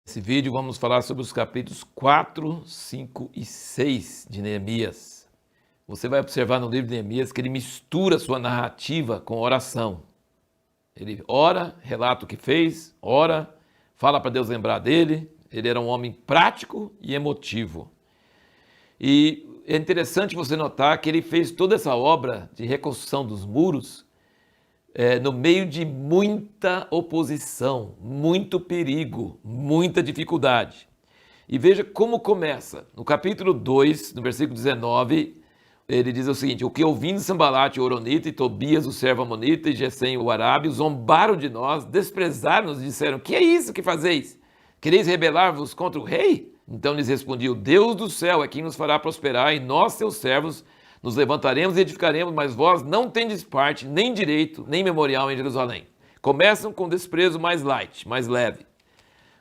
Nesse vídeo vamos falar sobre os capítulos 4, 5 e 6 de Neemias. Você vai observar no livro de Neemias que ele mistura sua narrativa com oração. Ele ora, relata o que fez, ora, fala para Deus lembrar dele. Ele era um homem prático e emotivo. E é interessante você notar que ele fez toda essa obra de reconstrução dos muros no meio de muita oposição, muito perigo, muita dificuldade. E veja como começa. No capítulo 2, no versículo 19, ele diz o seguinte: o que ouvindo Sambalate, o Horonita, e Tobias, o servo Amonita, e Gesem, o Arábio, zombaram de nós, desprezaram-nos e disseram: que é isso que fazeis? Quereis rebelar-vos contra o rei? Então lhes respondi: o Deus do céu é quem nos fará prosperar, e nós, seus servos, nos levantaremos e edificaremos, mas vós não tendes parte, nem direito, nem memorial em Jerusalém. Começam com desprezo mais light, mais leve.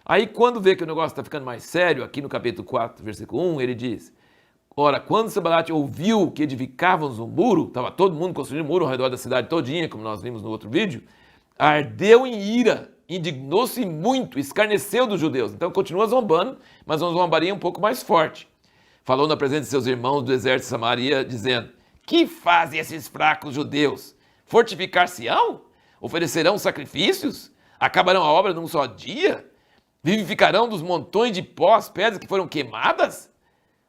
Aí quando vê que o negócio está ficando mais sério, aqui no capítulo 4, versículo 1, ele diz: ora, quando Sambalate ouviu que edificávamos um muro, estava todo mundo construindo um muro ao redor da cidade todinha, como nós vimos no outro vídeo, ardeu em ira, indignou-se muito, escarneceu dos judeus. Então continua zombando, mas uma zombaria um pouco mais forte. Falou na presença de seus irmãos do exército de Samaria, dizendo: que fazem esses fracos judeus? Fortificar-se-ão? Oferecerão sacrifícios? Acabarão a obra num só dia? Vivificarão dos montões de pó as pedras que foram queimadas?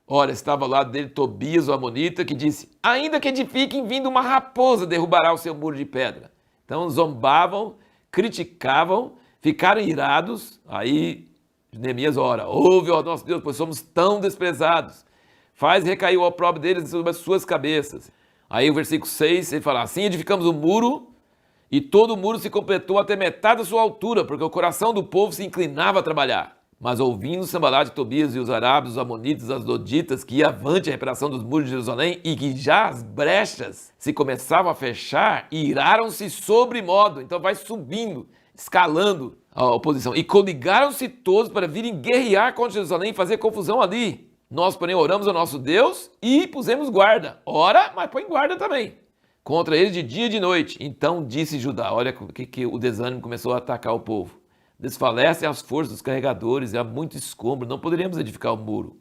Ora, estava ao lado dele Tobias, o Amonita, que disse: ainda que edifiquem, vindo uma raposa derrubará o seu muro de pedra. Então zombavam, criticavam, ficaram irados. Aí Neemias ora: ouve, ó nosso Deus, pois somos tão desprezados. Faz recair o opróbrio deles sobre as suas cabeças. Aí o versículo 6, ele fala: assim edificamos o muro, e todo o muro se completou até metade da sua altura, porque o coração do povo se inclinava a trabalhar. Mas ouvindo Sambalate, Tobias e os arábios, os amonitas, as doditas, que ia avante a reparação dos muros de Jerusalém, e que já as brechas se começavam a fechar, iraram-se sobremodo. Então vai subindo, escalando a oposição. E coligaram-se todos para virem guerrear contra Jerusalém e fazer confusão ali. Nós, porém, oramos ao nosso Deus e pusemos guarda. Ora, mas põe guarda também. Contra eles de dia e de noite. Então disse Judá: olha que o desânimo começou a atacar o povo. Desfalecem as forças dos carregadores, e há muito escombro, não poderíamos edificar o muro.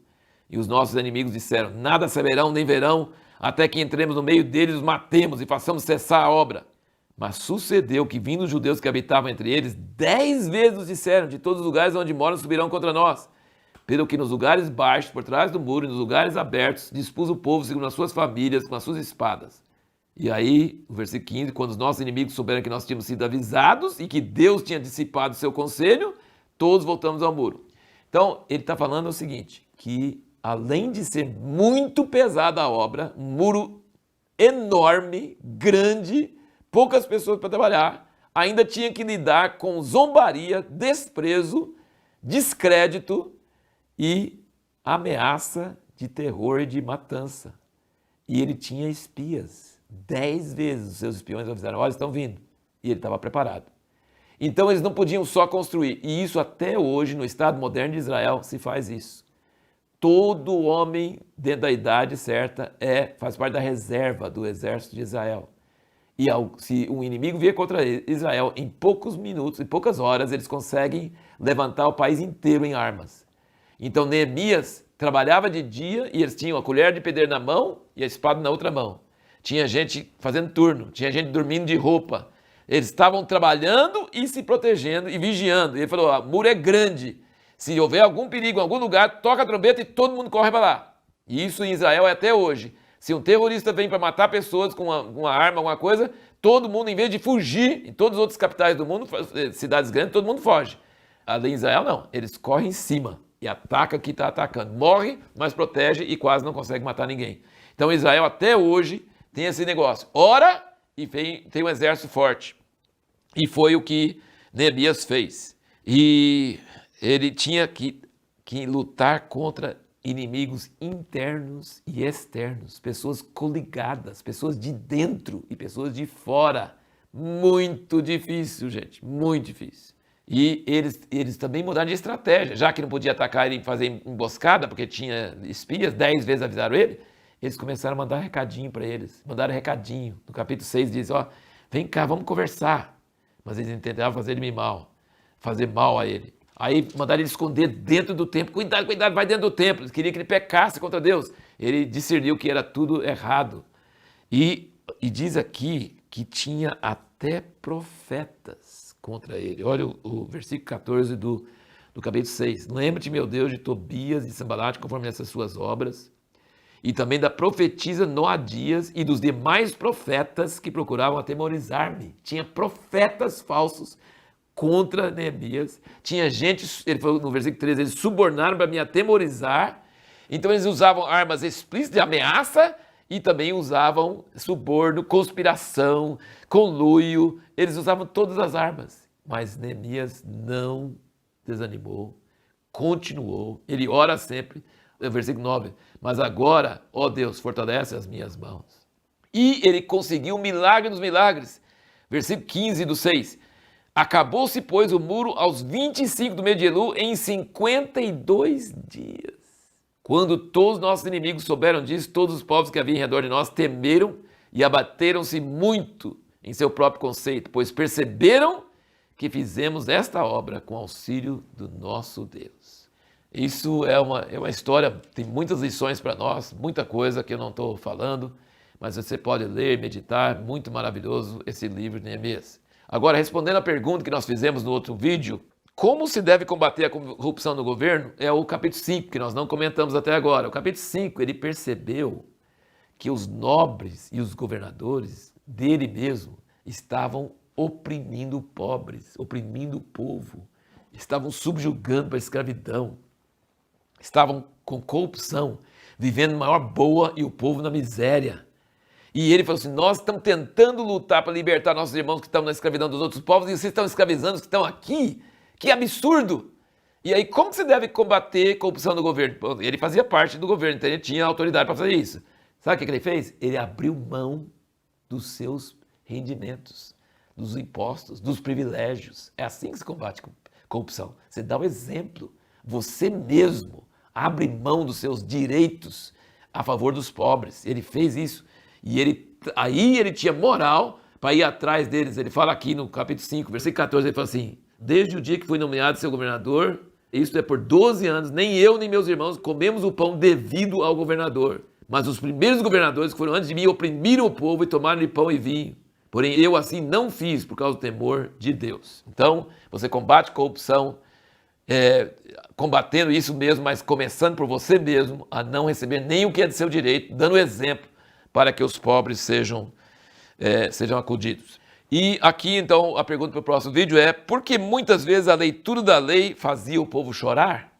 E os nossos inimigos disseram: nada saberão nem verão, até que entremos no meio deles, os matemos e façamos cessar a obra. Mas sucedeu que, vindo os judeus que habitavam entre eles, 10 vezes nos disseram: de todos os lugares onde moram subirão contra nós. Pelo que nos lugares baixos, por trás do muro, e nos lugares abertos, dispôs o povo segundo as suas famílias, com as suas espadas. E aí, no versículo 15, quando os nossos inimigos souberam que nós tínhamos sido avisados e que Deus tinha dissipado o seu conselho, todos voltamos ao muro. Então, ele está falando o seguinte, que além de ser muito pesada a obra, um muro enorme, grande, poucas pessoas para trabalhar, ainda tinha que lidar com zombaria, desprezo, descrédito e ameaça de terror e de matança. E ele tinha espias. 10 vezes os seus espiões avisaram: olha, estão vindo. E ele estava preparado. Então eles não podiam só construir. E isso até hoje, no Estado moderno de Israel, se faz isso. Todo homem dentro da idade certa faz parte da reserva do exército de Israel. E se um inimigo vier contra Israel, em poucos minutos, em poucas horas, eles conseguem levantar o país inteiro em armas. Então Neemias trabalhava de dia e eles tinham a colher de pedreiro na mão e a espada na outra mão. Tinha gente fazendo turno, tinha gente dormindo de roupa. Eles estavam trabalhando e se protegendo e vigiando. E ele falou: o muro é grande. Se houver algum perigo em algum lugar, toca a trombeta e todo mundo corre para lá. E isso em Israel é até hoje. Se um terrorista vem para matar pessoas com uma arma, alguma coisa, todo mundo, em vez de fugir, em todas as outras capitais do mundo, cidades grandes, todo mundo foge. Ali em Israel, não. Eles correm em cima e atacam quem está atacando. Morre, mas protege e quase não consegue matar ninguém. Então Israel até hoje tem esse negócio. Ora, e tem um exército forte. E foi o que Neemias fez. E ele tinha que lutar contra inimigos internos e externos. Pessoas coligadas, pessoas de dentro e pessoas de fora. Muito difícil, gente. Muito difícil. E eles também mudaram de estratégia. Já que não podia atacar ele e fazer emboscada, porque tinha espias, 10 vezes avisaram ele. Eles começaram a mandar recadinho para eles. Mandaram recadinho. No capítulo 6 diz: ó, vem cá, vamos conversar. Mas eles tentavam fazer ele mal, fazer mal a ele. Aí mandaram ele esconder dentro do templo. Cuidado, cuidado, vai dentro do templo. Eles queriam que ele pecasse contra Deus. Ele discerniu que era tudo errado. E diz aqui que tinha até profetas contra ele. Olha o versículo 14 do capítulo 6. Lembra-te, meu Deus, de Tobias e Sambalate, conforme essas suas obras, e também da profetisa Noadias e dos demais profetas que procuravam atemorizar-me. Tinha profetas falsos contra Neemias. Tinha gente, ele falou no versículo 13, eles subornaram para me atemorizar. Então eles usavam armas explícitas de ameaça e também usavam suborno, conspiração, conluio. Eles usavam todas as armas. Mas Neemias não desanimou, continuou. Ele ora sempre. Versículo 9, mas agora, ó Deus, fortalece as minhas mãos. E ele conseguiu um milagre dos milagres. Versículo 15 do 6, acabou-se, pois, o muro aos 25 do mês de Elul em 52 dias. Quando todos os nossos inimigos souberam disso, todos os povos que haviam em redor de nós temeram e abateram-se muito em seu próprio conceito, pois perceberam que fizemos esta obra com auxílio do nosso Deus. Isso é uma história, tem muitas lições para nós, muita coisa que eu não estou falando, mas você pode ler, meditar, muito maravilhoso esse livro de Neemias. Agora, respondendo à pergunta que nós fizemos no outro vídeo, como se deve combater a corrupção no governo, é o capítulo 5, que nós não comentamos até agora. O capítulo 5, ele percebeu que os nobres e os governadores dele mesmo estavam oprimindo os pobres, oprimindo o povo, estavam subjugando para a escravidão. Estavam com corrupção, vivendo maior boa e o povo na miséria. E ele falou assim, nós estamos tentando lutar para libertar nossos irmãos que estão na escravidão dos outros povos e vocês estão escravizando os que estão aqui? Que absurdo! E aí, como que se deve combater corrupção no governo? Ele fazia parte do governo, então ele tinha autoridade para fazer isso. Sabe o que ele fez? Ele abriu mão dos seus rendimentos, dos impostos, dos privilégios. É assim que se combate corrupção. Você dá o exemplo. Você mesmo abre mão dos seus direitos a favor dos pobres. Ele fez isso. E aí ele tinha moral para ir atrás deles. Ele fala aqui no capítulo 5, versículo 14, ele fala assim, desde o dia que fui nomeado seu governador, isto é por 12 anos, nem eu nem meus irmãos comemos o pão devido ao governador. Mas os primeiros governadores que foram antes de mim oprimiram o povo e tomaram-lhe pão e vinho. Porém eu assim não fiz por causa do temor de Deus. Então você combate corrupção, combatendo isso mesmo, mas começando por você mesmo a não receber nem o que é de seu direito, dando exemplo para que os pobres sejam acudidos. E aqui então a pergunta para o próximo vídeo é, por que muitas vezes a leitura da lei fazia o povo chorar?